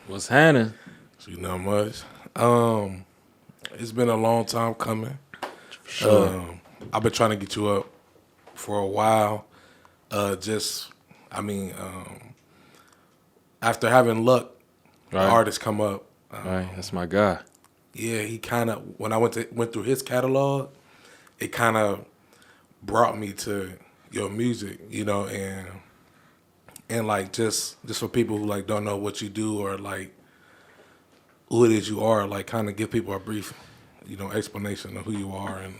What's happening? So not much. It's been a long time coming. Sure. I've been trying to get you up for a while. Just, I mean, after having luck, the Right. artist come up. Right. That's my guy. Yeah, he kind of when I went through his catalog, it kind of brought me to your music, and like just for people who like don't know what you do or like who it is you are, like kind of give people a brief, explanation of who you are and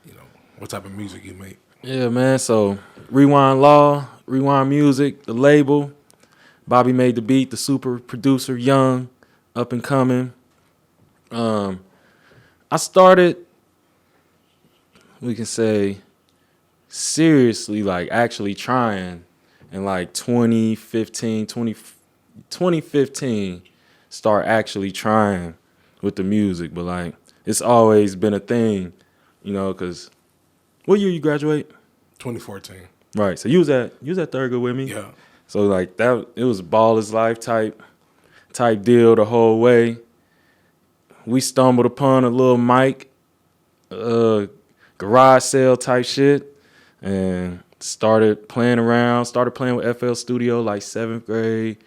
you know what type of music you make. Yeah, man. So ReWindLaw, Rewind Music, the label. Bobby made the beat, the super producer, young, up and coming. Um, I started, we can say, seriously, like actually trying in like 2015, start actually trying with the music. But like, it's always been a thing, because what year you graduate? 2014. Right. So you was at Thurgood with me. Yeah. So like that, it was baller's life type deal the whole way. We stumbled upon a little mic, garage sale type shit, and started playing around. Started playing with FL Studio like 7th grade,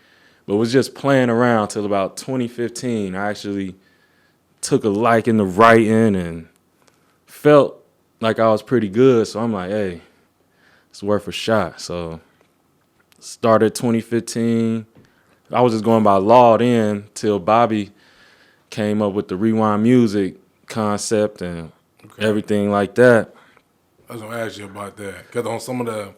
but was just playing around till about 2015. I actually took a liking to writing and felt like I was pretty good. So I'm like, hey, it's worth a shot. So started 2015. I was just going by law then till Bobby came up with the rewind music concept and Okay. everything like that. I was gonna ask you about that because on some of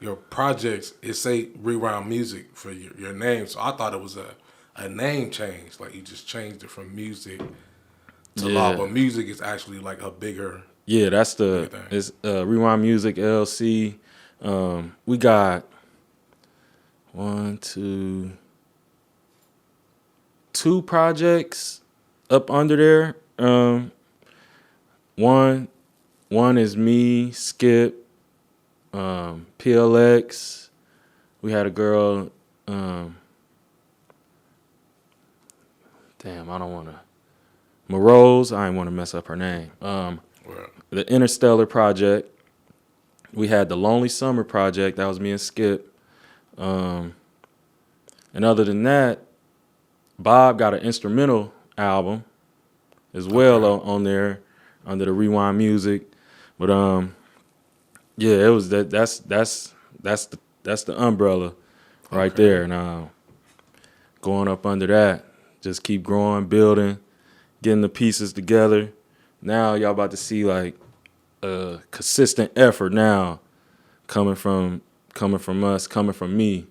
your projects it say rewind music for your name, so I thought it was a name change, like you just changed it from music to law, Yeah. but music is actually like a bigger Yeah, that's bigger the thing. it's Rewind Music LLC. We got one, two projects up under there. One is me, Skip, PLX. We had a girl. Damn, I don't want to. Morose. I didn't want to mess up her name. Well, The Interstellar Project. We had the Lonely Summer Project. That was me and Skip. And other than that, Bob got an instrumental album as well okay. on there under the Rewind Music. But yeah, it was that's the umbrella right Okay. there. And going up under that, just keep growing, building, getting the pieces together. Now y'all about to see like a consistent effort now coming from us, coming from me.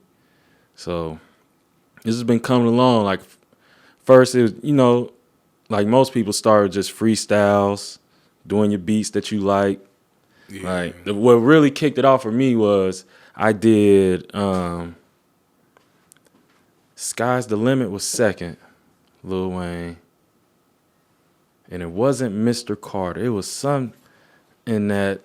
So this has been coming along. Like first, it was, like most people start just freestyles, doing your beats that you like. Yeah. Like what really kicked it off for me was I did "Sky's the Limit" was second, Lil Wayne, and it wasn't Mr. Carter. It was something in that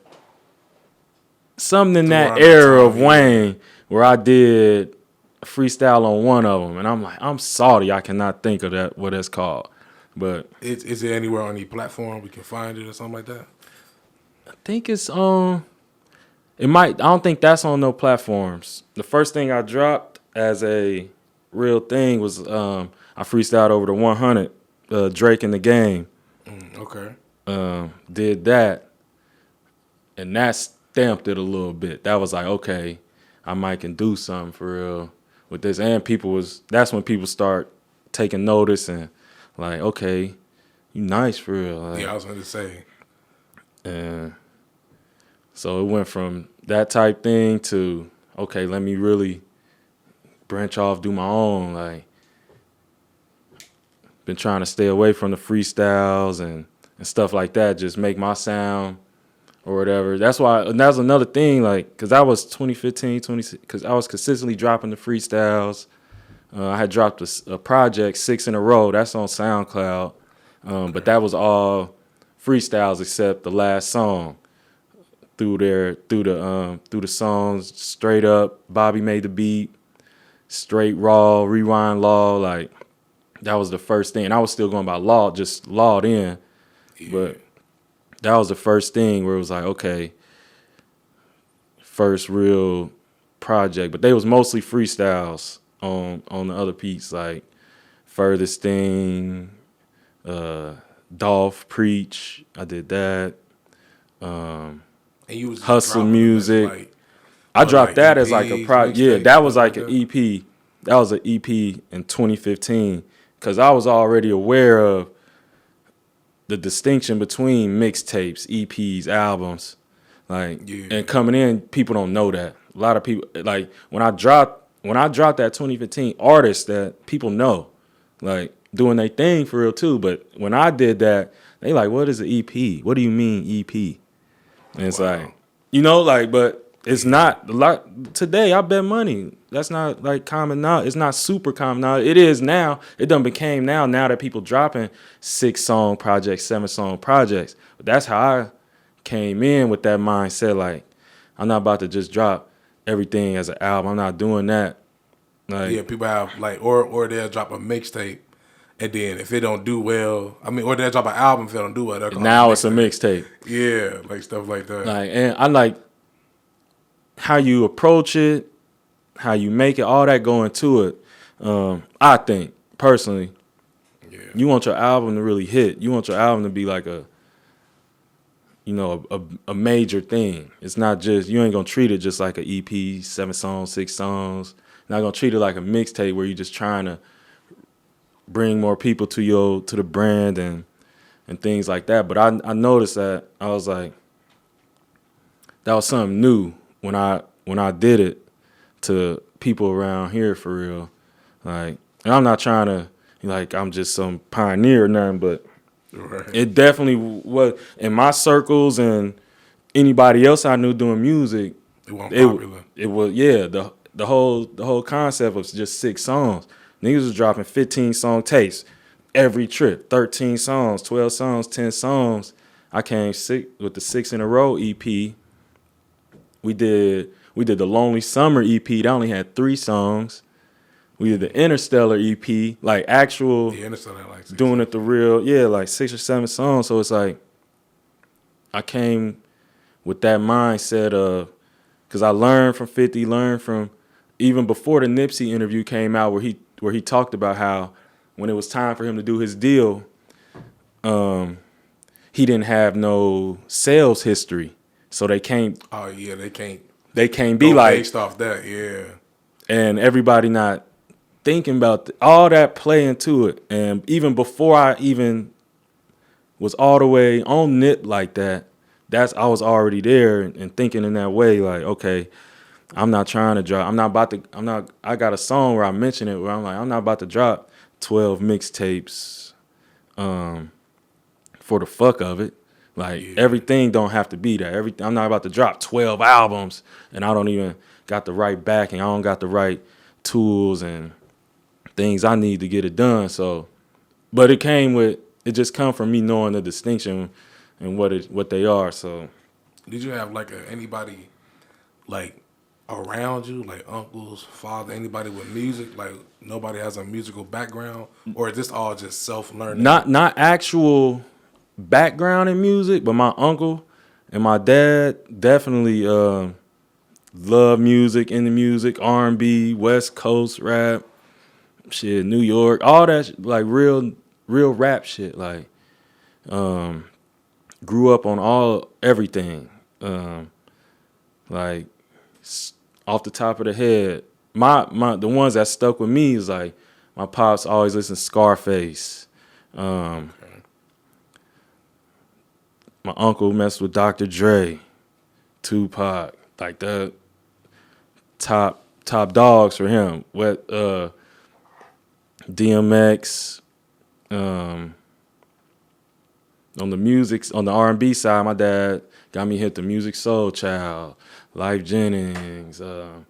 Around that era of time, yeah. Wayne where I did a freestyle on one of them, and I'm like, I'm salty. I cannot think of that what it's called, but Is it anywhere on any platform we can find it or something like that? I think it's on. It might. I don't think that's on no platforms. The first thing I dropped as a real thing was I freestyled over the 100 Drake in the Game. Okay. Did that, and that stamped it a little bit. That was like, okay, I might can do something for real with this. And that's when people start taking notice and like, okay, you nice for real. Like, Yeah, I was gonna say. and so it went from that type thing to, okay, let me really branch off, do my own. Like, been trying to stay away from the freestyles and stuff like that. Just make my sound or whatever. That's why, and that was another thing, like, because I was 2015, because I was consistently dropping the freestyles. I had dropped a project 6 in a row. That's on SoundCloud. But that was all freestyles except the last song. Through the songs straight up. Bobby made the beat, straight raw, rewind law. Like that was the first thing. And I was still going by law, just lawed in. Yeah. But that was the first thing where it was like, okay, first real project. But they was mostly freestyles on the other beats, like Furthest Thing, Dolph Preach. I did that. And you was just Hustle dropping them as, Music. like, I dropped that as like a EPs, Yeah, mixtapes, that was stuff like like an EP. That was an EP in 2015 because I was already aware of the distinction between mixtapes, EPs, albums. Like, Yeah. and coming in, people don't know that. A lot of people, like, when I dropped that 2015, artists that people know, like, doing their thing for real too. But when I did that, they like, what is an EP? What do you mean EP? And it's Wow. like, like, but it's not a lot today. I bet money. That's not like common knowledge. It's not super common knowledge. It is now. It done became now that people dropping 6-song projects, 7-song projects. But that's how I came in with that mindset. Like, I'm not about to just drop everything as an album. I'm not doing that. Like, Yeah, people have like, or they'll drop a mixtape, and then if it don't do well, or they'll drop an album if it don't do well. They'll call now it it's a mixtape. Yeah, like stuff like that. Like, and I like how you approach it, how you make it, all that go into it. I think personally, Yeah, you want your album to really hit. You want your album to be like a major thing. It's not just, you ain't gonna treat it just like an EP, 7 songs, 6 songs. You're not gonna treat it like a mixtape where you're just trying to bring more people to the brand and things like that. But I noticed that I was like, that was something new when I did it to people around here for real. Like, and I'm not trying to, like, I'm just some pioneer or nothing, but right. it definitely was in my circles and anybody else I knew doing music. It wasn't popular. It was, yeah, the whole concept was just 6 songs. Niggas was dropping 15-song tapes every trip, 13 songs, 12 songs, 10 songs. I came sick with the 6 in a row EP. We did the Lonely Summer EP. That only had 3 songs. We did the Interstellar EP, like actual, Yeah, Interstellar, like 6 doing songs. it the real, yeah, like 6 or 7 songs. So it's like, I came with that mindset of, because I learned from 50, learned from, even before the Nipsey interview came out where he talked about how when it was time for him to do his deal, he didn't have no sales history. So they can't Oh yeah, they can't be go like, based off that. Yeah, and everybody not thinking about all that play into it. And even before I even was all the way on Nip like that, I was already there and thinking in that way, like, okay, I'm not trying to drop. I got a song where I mention it where I'm like, I'm not about to drop 12 mixtapes for the fuck of it. Like, everything don't have to be that. I'm not about to drop 12 albums and I don't even got the right backing. I don't got the right tools and things I need to get it done. So, but it just come from me knowing the distinction and what they are. So, did you have like anybody like around you, like uncles, father, anybody with music? Like nobody has a musical background, or is this all just self-learning? not actual background in music, but my uncle and my dad definitely love music, into music, R&B, West Coast rap, shit, New York, all that, like real rap shit. Like, grew up on everything. Like, off the top of the head, the ones that stuck with me is like, my pops always listened to Scarface. My uncle messed with Dr. Dre, Tupac, like the top dogs for him. What DMX, on the R&B side, my dad got me hit the Music Soul Child, Life Jennings, the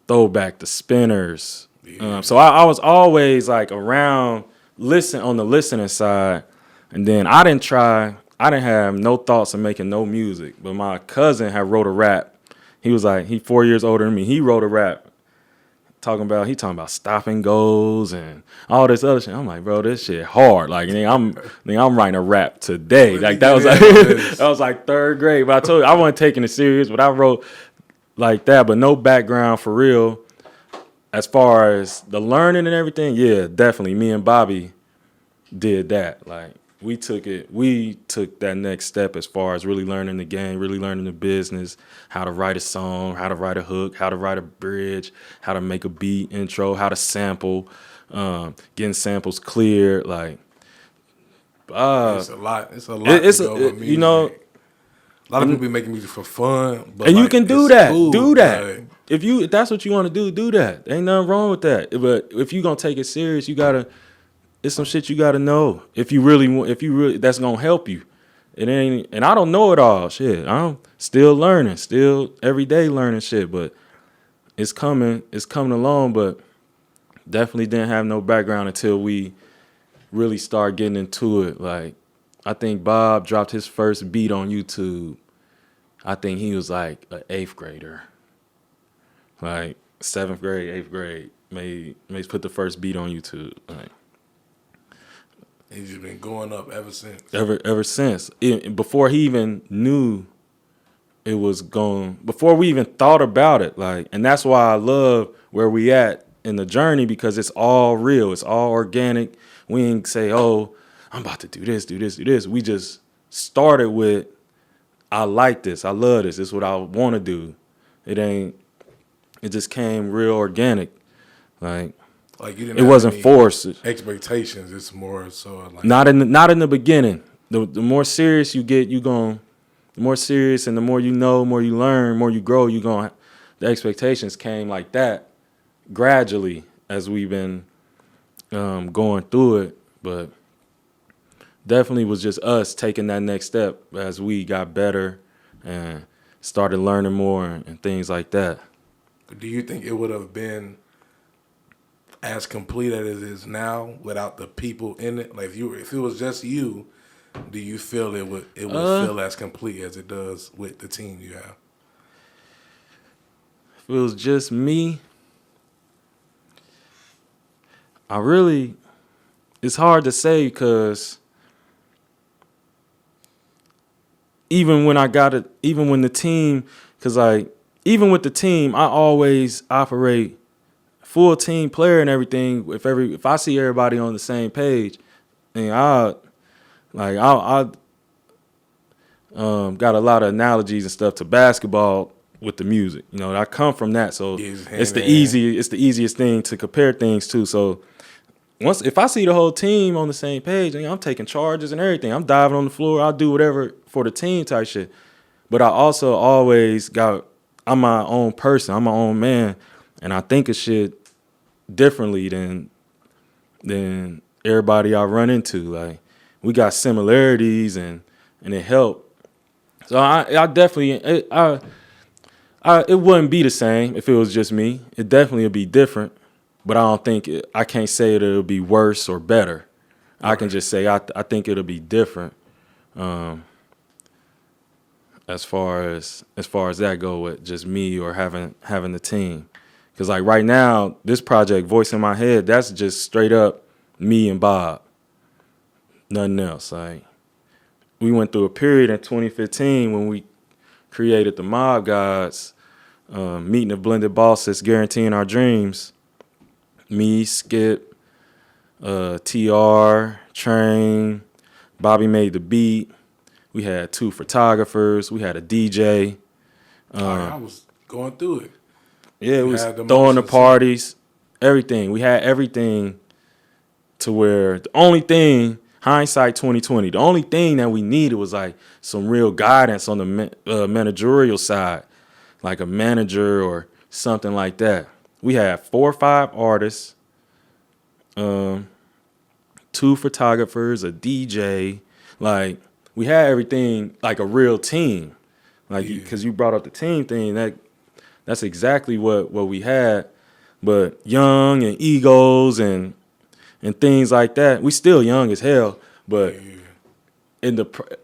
Throwback, the Spinners. Yeah. So I was always like around, on the listening side, and then I didn't have no thoughts of making no music, but my cousin had wrote a rap. He was like, he 4 years older than me. He wrote a rap talking about stopping goals and all this other shit. I'm like, bro, this shit hard. Like, I'm writing a rap today. Like that was like that was like third grade. But I told you I wasn't taking it serious, but I wrote like that, but no background for real. As far as the learning and everything, yeah, definitely. Me and Bobby did that. Like we took that next step as far as really learning the game, really learning the business, how to write a song, how to write a hook, how to write a bridge, how to make a beat intro, how to sample, getting samples cleared. Like, it's a lot. It's a lot. To go with music. You know, a lot of people be making music for fun, but and like, you can do that. Cool, do that. Like, if that's what you want to do that. Ain't nothing wrong with that. But if you gonna take it serious, you gotta. It's some shit you gotta know. If you really, that's gonna help you. It ain't, and I don't know it all. Shit, I'm still learning, still every day learning shit. But it's coming along. But definitely didn't have no background until we really start getting into it. Like, I think Bob dropped his first beat on YouTube. I think he was like an 8th grader. Like 7th grade, 8th grade, made put the first beat on YouTube. Like, he's just been going up ever since. Ever since. Before he even knew it was going, before we even thought about it. Like, and that's why I love where we at in the journey, because it's all real. It's all organic. We ain't say, oh, I'm about to do this. We just started with, I like this. I love this. This is what I want to do. It just came real organic. Like you didn't. It wasn't forced. Expectations. It's more so like not in the beginning. The more serious you get, the more serious, and the more you know, more you learn, more you grow. The expectations came like that gradually as we've been going through it. But definitely was just us taking that next step as we got better and started learning more and things like that. Do you think it would have been as complete as it is now without the people in it? Like if it was just you, do you feel it would feel as complete as it does with the team you have? If it was just me, it's hard to say, because even when the team, because even with the team, I always operate full team player and everything. If I see everybody on the same page, and I got a lot of analogies and stuff to basketball with the music. You know, I come from that, so it's the easiest thing to compare things to. So if I see the whole team on the same page, I'm taking charges and everything. I'm diving on the floor. I'll do whatever for the team type shit. But I also always I'm my own person. I'm my own man, and I think of shit differently than everybody I run into. Like, we got similarities, and it helped. So I definitely it wouldn't be the same if it was just me. It definitely would be different, but I can't say that it'll be worse or better. Right. I can just say I think it'll be different. As far as that go with just me or having the team. Because like right now, this project, Voice in My Head, that's just straight up me and Bob. Nothing else. Like, we went through a period in 2015 when we created the Mob Gods, meeting of blended bosses, guaranteeing our dreams. Me, Skip, TR, Train, Bobby made the beat. We had 2 photographers. We had a DJ. I was going through it. Yeah, it was throwing the parties, everything. We had everything to where the only thing, hindsight 2020, the only thing that we needed was like some real guidance on the managerial side, like a manager or something like that. We had 4 or 5 artists, 2 photographers, a DJ, like. We had everything like a real team, like, because you brought up the team thing. That's exactly what we had, but young and egos and things like that. We still young as hell, but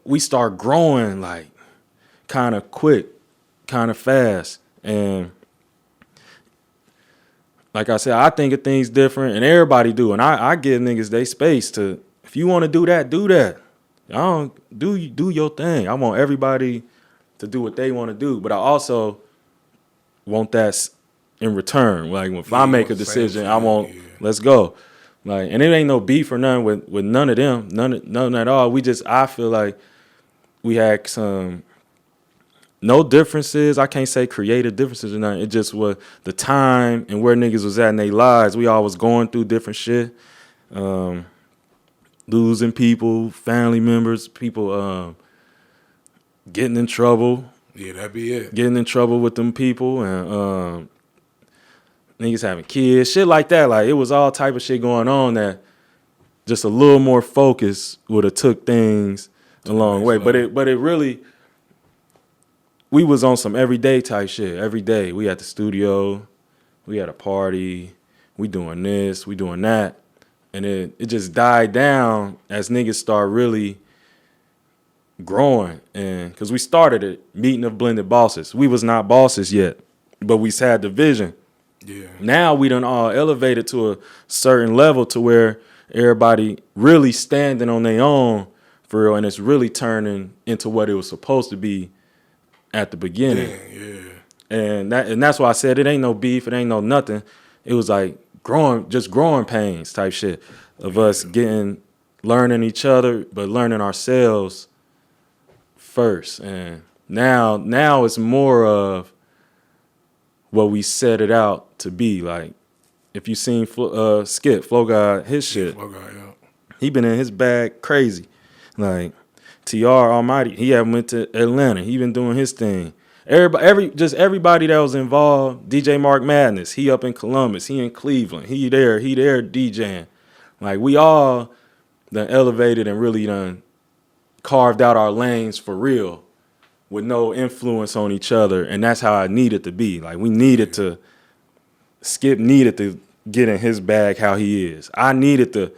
we start growing like kind of quick, kind of fast, and like I said, I think of things different, and everybody do. And I give niggas they space to, if you want to do that, do that. I don't do your thing. I want everybody to do what they want to do, but I also want that in return. Like if I make a decision, I want let's go. Like, and it ain't no beef or nothing with none of them, none at all. I feel like we had some no differences. I can't say creative differences or nothing. It just was the time and where niggas was at in their lives. We all was going through different shit. Losing people, family members, people getting in trouble. Yeah, that'd be it. Getting in trouble with them people and niggas having kids, shit like that. Like, it was all type of shit going on that just a little more focus would have took things a long way. But it really, we was on some everyday type shit. Every day we at the studio, we at a party, we doing this, we doing that. And it just died down as niggas start really growing. And because we started it, meeting of blended bosses. We was not bosses yet, but we had the vision. Yeah. Now we done all elevated to a certain level to where everybody really standing on their own for real, and it's really turning into what it was supposed to be at the beginning. Yeah. And that's why I said it ain't no beef, it ain't no nothing. It was like growing pains type shit of us learning each other, but learning ourselves first. And now it's more of what we set it out to be. Like, if you seen Skip, Flow God, his shit, Flow God, yeah. He been in his bag crazy. Like, TR Almighty, he had went to Atlanta. He been doing his thing. Everybody that was involved. DJ Mark Madness, he up in Columbus. He in Cleveland. He there DJing. Like, we all done elevated and really done carved out our lanes for real, with no influence on each other, and that's how I needed to be. Like, Skip needed to get in his bag how he is. I needed to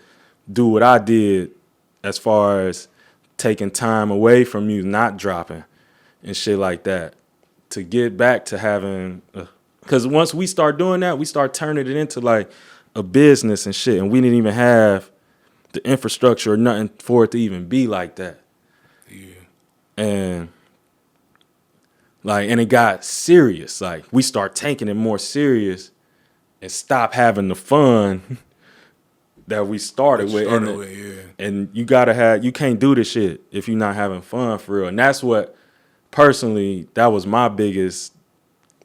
do what I did as far as taking time away from you, not dropping and shit like that, to get back to having, because once we start doing that, we start turning it into like a business and shit, and we didn't even have the infrastructure or nothing for it to even be like that. Yeah. And it got serious. Like, we start taking it more serious and stop having the fun that we started with. And you can't do this shit if you're not having fun for real. And that's what, personally, that was my biggest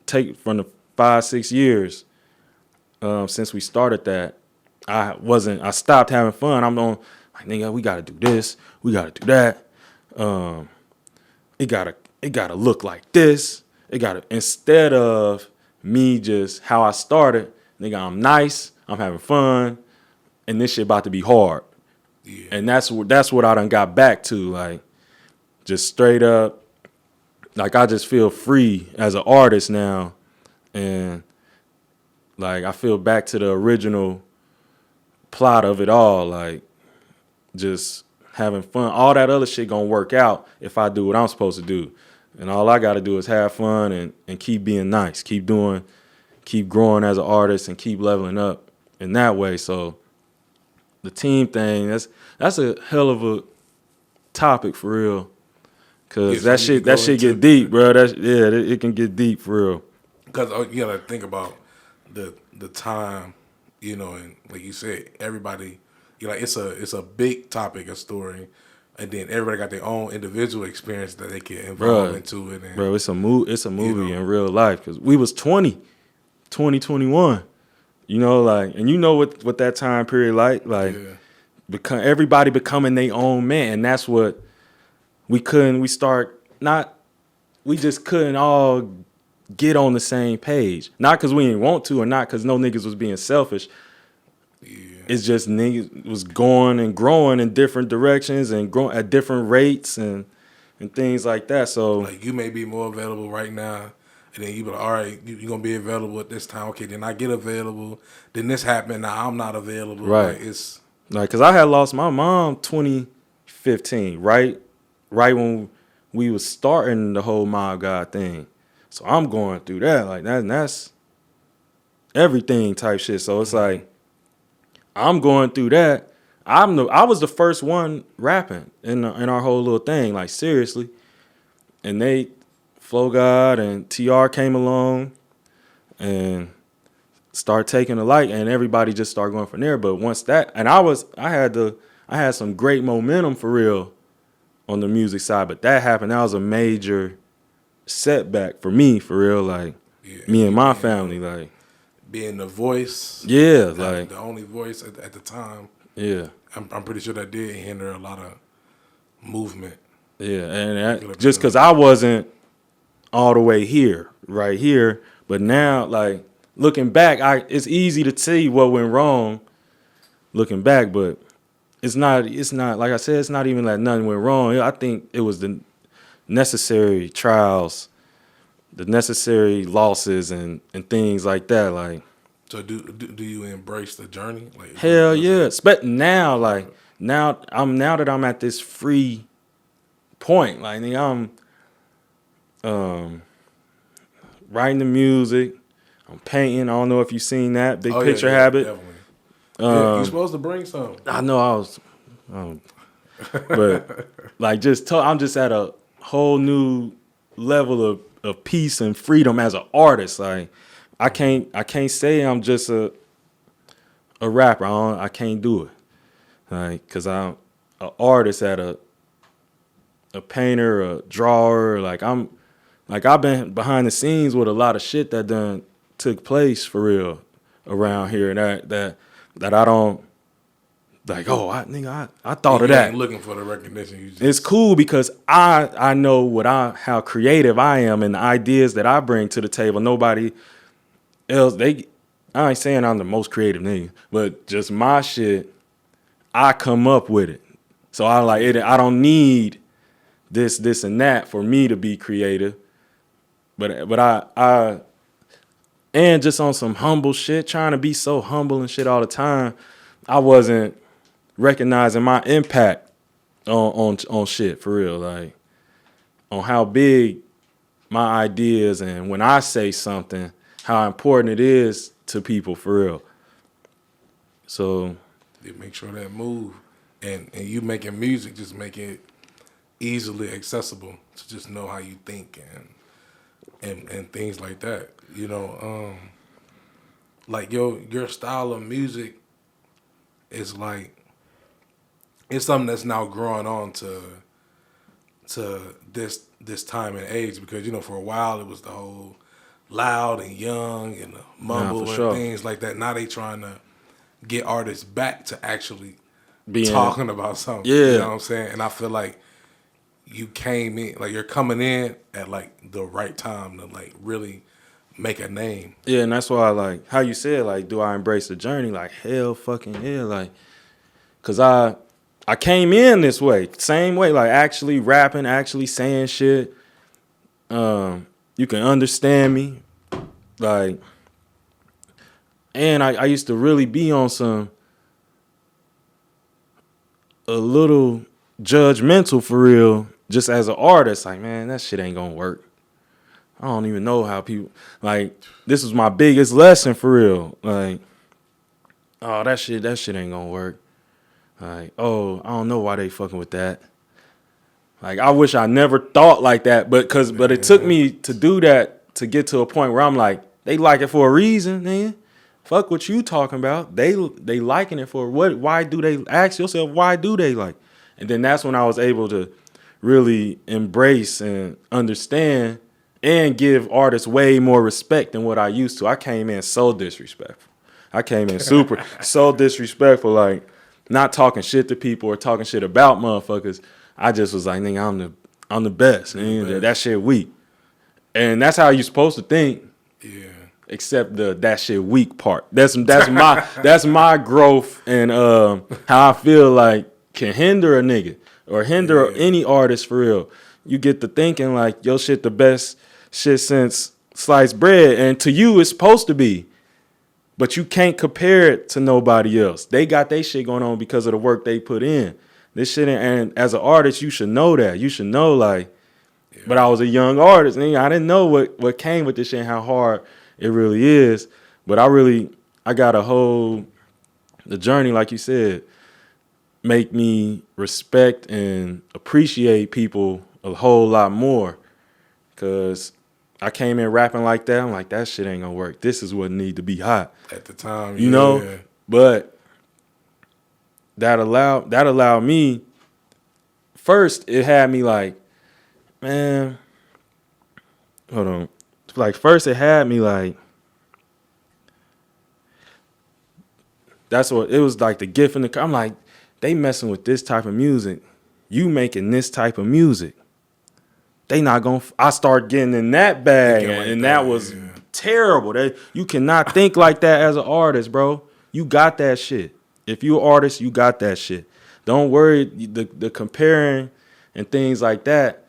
take from the 5-6 years since we started that. I stopped having fun. I'm on, like, nigga, we gotta do this, we gotta do that. It gotta look like this. Instead of me just how I started, nigga, I'm nice, I'm having fun, and this shit about to be hard. Yeah. And that's what I done got back to, like, just straight up, like, I just feel free as an artist now, and like, I feel back to the original plot of it all, like, just having fun. All that other shit gonna work out if I do what I'm supposed to do. And all I gotta do is have fun and keep being nice, keep growing as an artist, and keep leveling up in that way. So the team thing, that's a hell of a topic for real. Cause that shit get deep, bro. It can get deep for real. Because you gotta think about the time, and like you said, everybody, it's a big topic, a story, and then everybody got their own individual experience that they can involve into it. And, it's a movie in real life, because we was 20, 21, like, and what that time period like everybody becoming their own man, and that's what we just couldn't all get on the same page. Not because we didn't want to, or not because no niggas was being selfish. Yeah. It's just niggas was going and growing in different directions and growing at different rates and things like that. So, like, you may be more available right now, and then you be like, all right, you're going to be available at this time. Okay, then I get available. Then this happened. Now I'm not available. Right. Like, because I had lost my mom 2015, right when we was starting the whole Mob God thing. So I'm going through that. Like, everything type shit. So it's like I'm going through that. I was the first one rapping in our whole little thing, like seriously. And Flo God and TR came along and started taking a light, and everybody just started going from there. But once that, and I had some great momentum for real on the music side, but that happened. That was a major setback for me, for real. Like me and my family, like being the voice. Yeah, like the only voice at the time. Yeah, I'm pretty sure that did hinder a lot of movement. Yeah, and just because I wasn't all the way right here, but now, like looking back, it's easy to see what went wrong. Looking back, but it's not like I said, it's not even like nothing went wrong. I think it was the necessary trials, the necessary losses, and things like that. Like, so do you embrace the journey? Like, hell yeah. Now, like now that I'm at this free point, like I'm writing the music, I'm painting. I don't know if you've seen that Big Picture Habit. Definitely. You're supposed to bring some. I know I was, but like I'm just at a whole new level of peace and freedom as an artist. Like I can't say I'm just a rapper. I can't do it. Like, cause I'm an artist at a painter, a drawer. I've been behind the scenes with a lot of shit that done took place for real around here, and that I don't like. Oh, I thought of that. Ain't looking for the recognition. It's cool because I know how creative I am and the ideas that I bring to the table. Nobody else. I ain't saying I'm the most creative nigga, but just my shit, I come up with it. So I like it. I don't need this and that for me to be creative. But I and just on some humble shit, trying to be so humble and shit all the time, I wasn't recognizing my impact on shit for real, like on how big my ideas and when I say something, how important it is to people for real. So make sure that move, and you making music, just make it easily accessible to just know how you think and things like that. You know, like your style of music is like, it's something that's now growing on to this time and age, because you know for a while it was the whole loud and young and the mumble and things like that. Now they trying to get artists back to actually talking about something. Yeah. You know what I'm saying? And I feel like you came in, like you're coming in at like the right time to like really make a name. Yeah, and that's why, like how you said, like, do I embrace the journey? Like, hell fucking yeah, like, cause I came in this way, same way, like actually rapping, actually saying shit. You can understand me, like, and I used to really be on a little judgmental for real, just as an artist. Like, man, that shit ain't gonna work. I don't even know how people, like, this was my biggest lesson for real. Like, oh, that shit ain't gonna work. Like, oh, I don't know why they fucking with that. Like, I wish I never thought like that, but it took me to do that to get to a point where I'm like, they like it for a reason, man. Fuck what you talking about. They liking it for what? Why do they? Ask yourself, why do they like? And then that's when I was able to really embrace and understand and give artists way more respect than what I used to. I came in so disrespectful. I came in so disrespectful, like not talking shit to people or talking shit about motherfuckers. I just was like, nigga, I'm the best. And that shit weak. And that's how you're supposed to think. Yeah. Except that shit weak part. That's my growth and how I feel like can hinder a nigga or hinder any artist for real. You get to thinking like your shit the best shit since sliced bread, and to you it's supposed to be. But you can't compare it to nobody else. They got their shit going on because of the work they put in. This shit, and as an artist, you should know that. You should know, like, but I was a young artist, and I didn't know what came with this shit and how hard it really is. But I got the journey, like you said, make me respect and appreciate people a whole lot more. Cause I came in rapping like that. I'm like, that shit ain't gonna work. This is what need to be hot. At the time, You know? But that allowed me, first, it had me like, man, hold on. Like, first it had me like, that's what, it was like the gift in the, I'm like, they messing with this type of music. You making this type of music. They not gonna, I start getting in that bag, and that was terrible. You cannot think like that as an artist, bro. You got that shit. If you an artist, you got that shit. Don't worry, the comparing and things like that.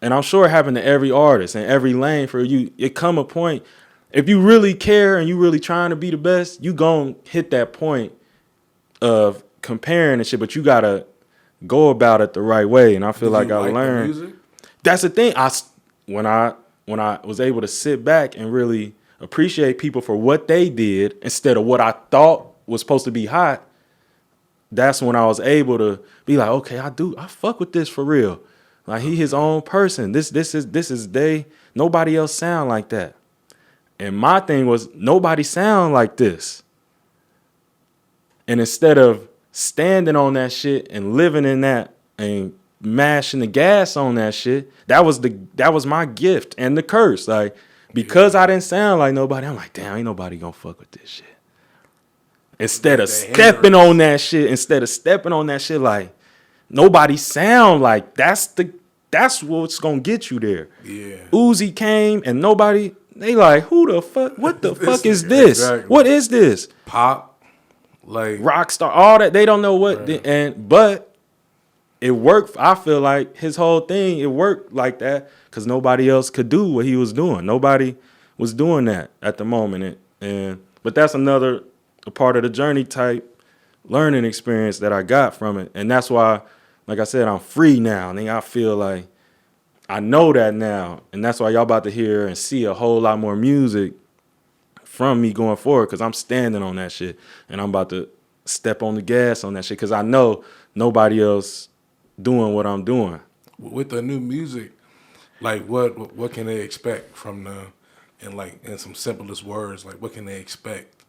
And I'm sure it happened to every artist and every lane for you. It come a point, if you really care and you really trying to be the best, you gon' hit that point of comparing and shit, but you gotta go about it the right way. And I feel like I learned. That's the thing. When I was able to sit back and really appreciate people for what they did instead of what I thought was supposed to be hot, that's when I was able to be like, okay, I fuck with this for real. Like, he his own person. This is nobody else sound like that. And my thing was, nobody sound like this. And instead of standing on that shit and living in that and mashing the gas on that shit, that was my gift and the curse. Like, because I didn't sound like nobody, I'm like, damn, ain't nobody gonna fuck with this shit. Instead of stepping on that shit, like, nobody sound like, that's what's gonna get you there. Yeah. Uzi came and nobody, they like, who the fuck, what the fuck is this? Exactly. What is this? Pop, like Rockstar, all that, they don't know what, but it worked. I feel like his whole thing, it worked like that because nobody else could do what he was doing. Nobody was doing that at the moment. But that's another part of the journey type learning experience that I got from it. And that's why, like I said, I'm free now. And I feel like I know that now. And that's why y'all about to hear and see a whole lot more music from me going forward, because I'm standing on that shit. And I'm about to step on the gas on that shit because I know nobody else doing what I'm doing. With the new music, like what can they expect from in some simplest words, like what can they expect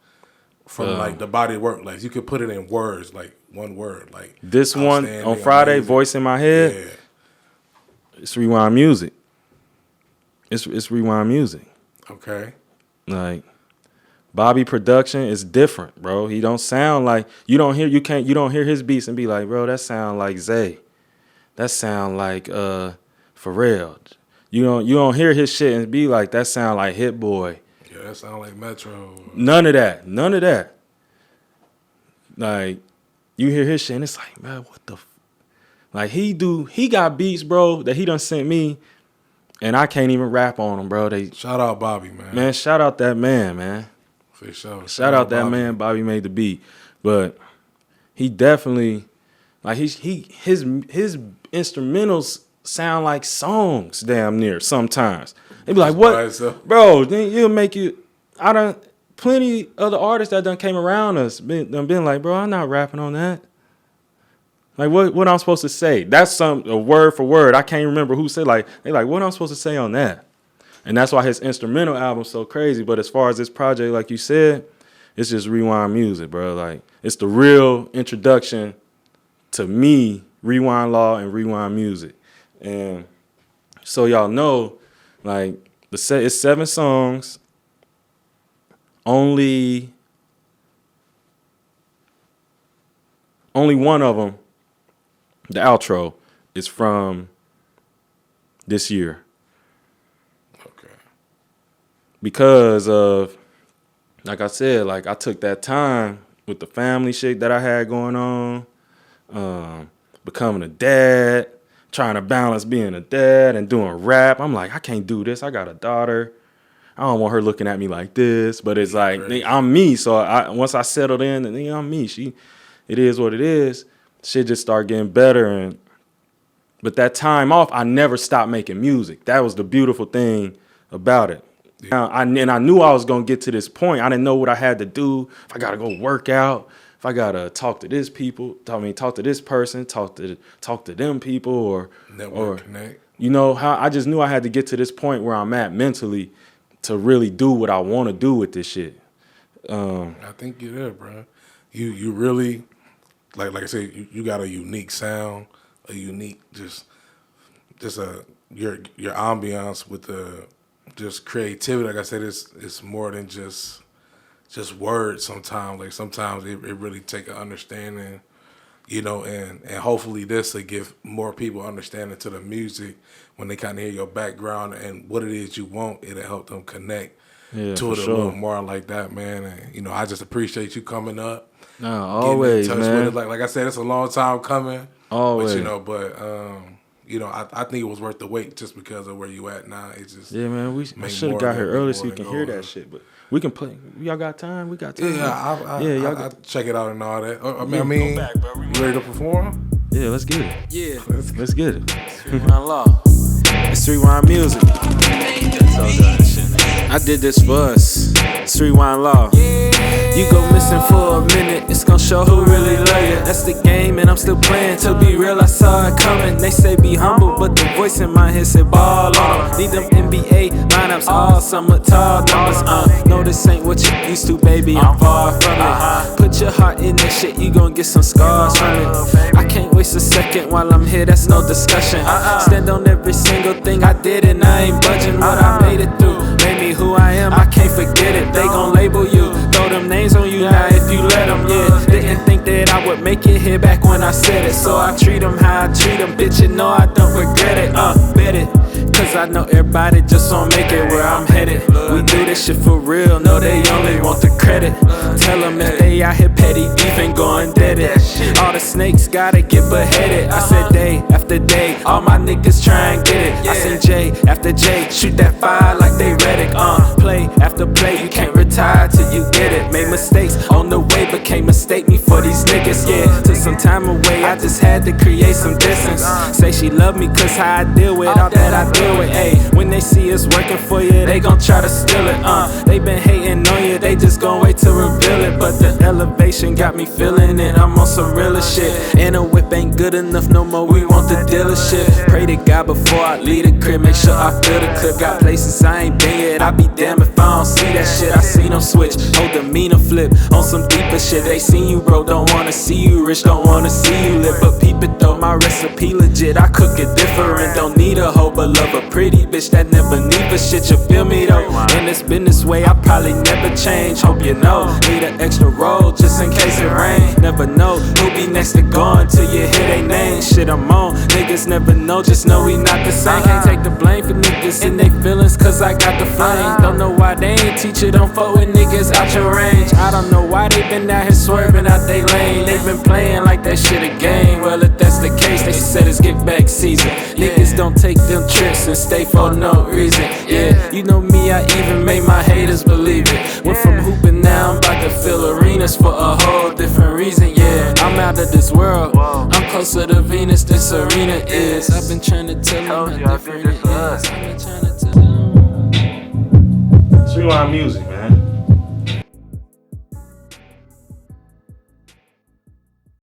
from like the body of work? Like, you could put it in words, like one word, like this one on Friday, Voice in My Head. Yeah. It's Rewind Music. It's Rewind Music. Okay. Like, Bobby production is different, bro. He don't sound like, you don't hear his beats and be like, bro, that sound like Zay. That sound like Pharrell. You don't hear his shit and be like, that sound like Hit Boy. Yeah, that sound like Metro. None of that. Like, you hear his shit and it's like, man, what the like, he got beats, bro, that he done sent me, and I can't even rap on them, bro. Shout out Bobby, man. Man, shout out that man. For sure. Shout out that man. Bobby made the beat. But he definitely, like, his instrumentals sound like songs damn near sometimes. They be like, what? Bro, then you'll make you, plenty other artists that done came around us been like, bro, I'm not rapping on that. Like, what I'm supposed to say? That's a word for word. I can't remember who said, like, they like, what I'm supposed to say on that? And that's why his instrumental album's so crazy. But as far as this project, like you said, it's just Rewind Music, bro. Like, it's the real introduction to me, ReWindLaw and Rewind Music. And so y'all know, like, it's 7 songs. Only one of them, the outro, is from this year. Because of, like I said, like, I took that time with the family shit that I had going on, becoming a dad, trying to balance being a dad and doing rap. I'm like, I can't do this. I got a daughter. I don't want her looking at me like this. But it's like, I'm me. So once I settled in, then I'm me. It is what it is. Shit just started getting better. But that time off, I never stopped making music. That was the beautiful thing about it. Now, I knew I was gonna get to this point. I didn't know what I had to do. If I gotta go work out, if I gotta talk to this people, talk to this person, talk to them people, or connect. You know how I just knew I had to get to this point where I'm at mentally to really do what I want to do with this shit. I think you're there, bro. You really like I said, you got a unique sound, a unique just your ambiance with the just creativity. Like I said, it's more than just words. Sometimes, like sometimes it really take an understanding, you know, and hopefully this will give more people understanding to the music when they kind of hear your background and what it is you want. It'll help them connect to it a little more like that, man. And you know, I just appreciate you coming up. No, always, man. With it. Like I said, it's a long time coming. Always, but you know, I think it was worth the wait just because of where you at now. It's just man. I should have got here early so you can hear that shit. But we can play. Y'all got time? We got time. I'll check it out and all that. I mean, back, bro. You ready to perform? Yeah, let's get it. Yeah, let's get it. ReWindLaw. It's Rewind Music. I did this for us. It's ReWindLaw. You go missing for a minute, it's gon' show who really love you. That's the game and I'm still playing. To be real, I saw it coming. They say be humble, but the voice in my head said ball on 'em. Need them NBA lineups all summer, tall numbers. No, this ain't what you used to, baby, I'm far from it. Put your heart in that shit, you gon' get some scars from it. I can't waste a second while I'm here, that's no discussion. Stand on every single thing I did and I ain't budging. What I made it through made me who I am, I can't forget it. They gon' label you, throw them names on you now if you let them, yeah. Didn't think that I would make it here back when I said it. So I treat them how I treat them, bitch, you know I don't regret it. Bet it, cause I know everybody just won't make it where I'm headed. We do this shit for real, no they only want the credit. Tell them if they out here petty beef and going dead it. All the snakes gotta get beheaded. I said day after day, all my niggas try and get it. I seen J after J, shoot that fire like they Reddick. Play after play, you can't retire till you get it. Made mistakes on the way, but can't mistake me for these niggas, yeah. Took some time away, I just had to create some distance. Say she love me cause how I deal with all that I deal with, ayy. When they see us working for you, they gon' try to steal it, They been hating on you, they just gon' wait to reveal it. But the elevation got me feeling it, I'm on some realest shit. And a whip ain't good enough no more, we want the dealership. Pray to God before I leave the crib, make sure I feel the clip. Got places I ain't been yet, I be damned if I don't see that shit. I seen them switch, hold demeanor flip on some deeper shit. They seen you broke, don't wanna see you rich, don't wanna see you live. But peep it though, my recipe legit, I cook it different. Don't need a hoe, but love a pretty bitch that never need for shit, you feel me though? And it's been this way, I probably never change. Hope you know, need an extra roll just in case it rain. Never know who be next to go until you hear they name. Shit I'm on, niggas never know, just know we not the same. Can't take the blame for niggas and they feelings cause I got the flame. Don't know why they ain't teach you, don't fuck with niggas out your range. I don't know why they been out here swerving out they lane. They been playing like that shit a game. Well if that's the case, they said it's get back season. Niggas don't take them trips and stay for no reason. Yeah, you know me, I even made my haters believe it. Went from hooping, now I'm about to fill arenas for a whole different reason. Yeah, I'm out of this world, I'm closer to Venus than Serena is. I've been trying to tell them how different it is. I've been trying to tell them. It's Rewind Music, man.